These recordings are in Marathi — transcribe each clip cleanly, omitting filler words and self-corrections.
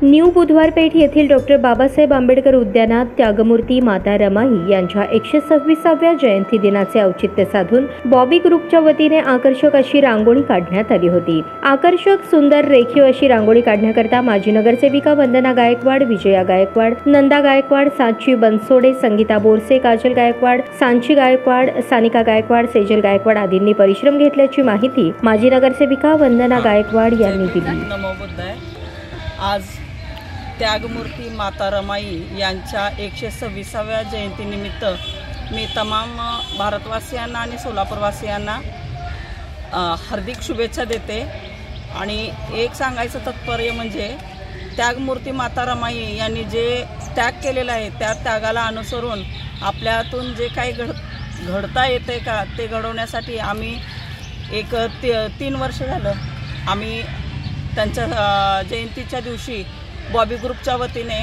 न्यू बुधवारपेठ येथील डॉक्टर बाबासाहेब आंबेडकर उद्यानात त्यागमूर्ती माता रमाई यांच्या 126व्या जयंती दिनाचे औचित्य साधून बॉबी ग्रुपच्या वतीने आकर्षक अशी रांगोळी काढण्यात आली होती। आकर्षक सुंदर रेखीव अशी रांगोळी काढण्याकरता माजी नगरसेविका वंदना गायकवाड, विजया गायकवाड, नंदा गायकवाड, सांची बनसोडे, संगीता बोरसे, काजल गायकवाड, सांची गायकवाड, सानिका गायकवाड, सेजल गायकवाड आदींनी परिश्रम घेतल्याची माहिती माजी नगरसेविका वंदना गायकवाड यांनी दिली। आज त्यागमूर्ती माता रमाई यांच्या 126व्या जयंतीनिमित्त मी तमाम भारतवासियांना आणि सोलापूरवासियांना हार्दिक शुभेच्छा देते। आणि एक सांगायचं तात्पर्य म्हणजे त्यागमूर्ती माता रमाई यांनी जे त्याग केलेला आहे त्या त्यागाला अनुसरून आपल्यातून जे काही घडता येते का ते घडवण्यासाठी आम्ही एक 3 वर्ष झालं आम्ही त्यांच्या जयंतीच्या दिवशी बॉबी ग्रुपच्या वतीने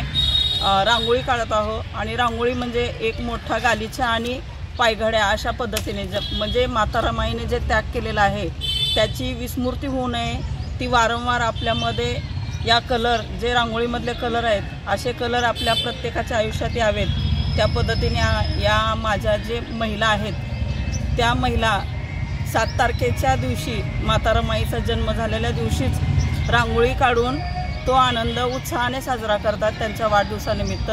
रांगोळी काढत आहोत। आणि रांगोळी म्हणजे एक मोठा गालिचा आणि पायघड्या अशा पद्धतीने म्हणजे माता रमाईने जे त्याग केलेला आहे त्याची विस्मृती होऊ नये, ती वारंवार आपल्यामध्ये या कलर जे रांगोळीमधले कलर आहेत असे कलर आपल्या प्रत्येकाच्या आयुष्यात यावेत त्या पद्धतीने या माझ्या जे महिला आहेत त्या महिला 7 तारखेच्या दिवशी माता रमाईचा जन्म झालेल्या दिवशीच रांगोळी काढून तो आनंद उत्साहाने साजरा करतात त्यांच्या वाढदिवसानिमित्त।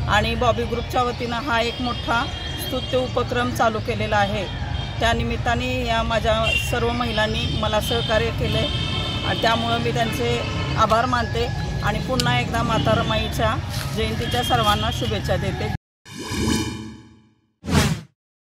आणि बॉबी ग्रुपच्या वतीनं हा एक मोठा स्तुत्य उपक्रम चालू केलेला आहे। त्या निमित्ताने या माझ्या सर्व महिलांनी मला सहकार्य केले आणि त्यामुळे मी त्यांचे आभार मानते आणि पुन्हा एकदा माता रमाईच्या जयंतीच्या सर्वांना शुभेच्छा देते।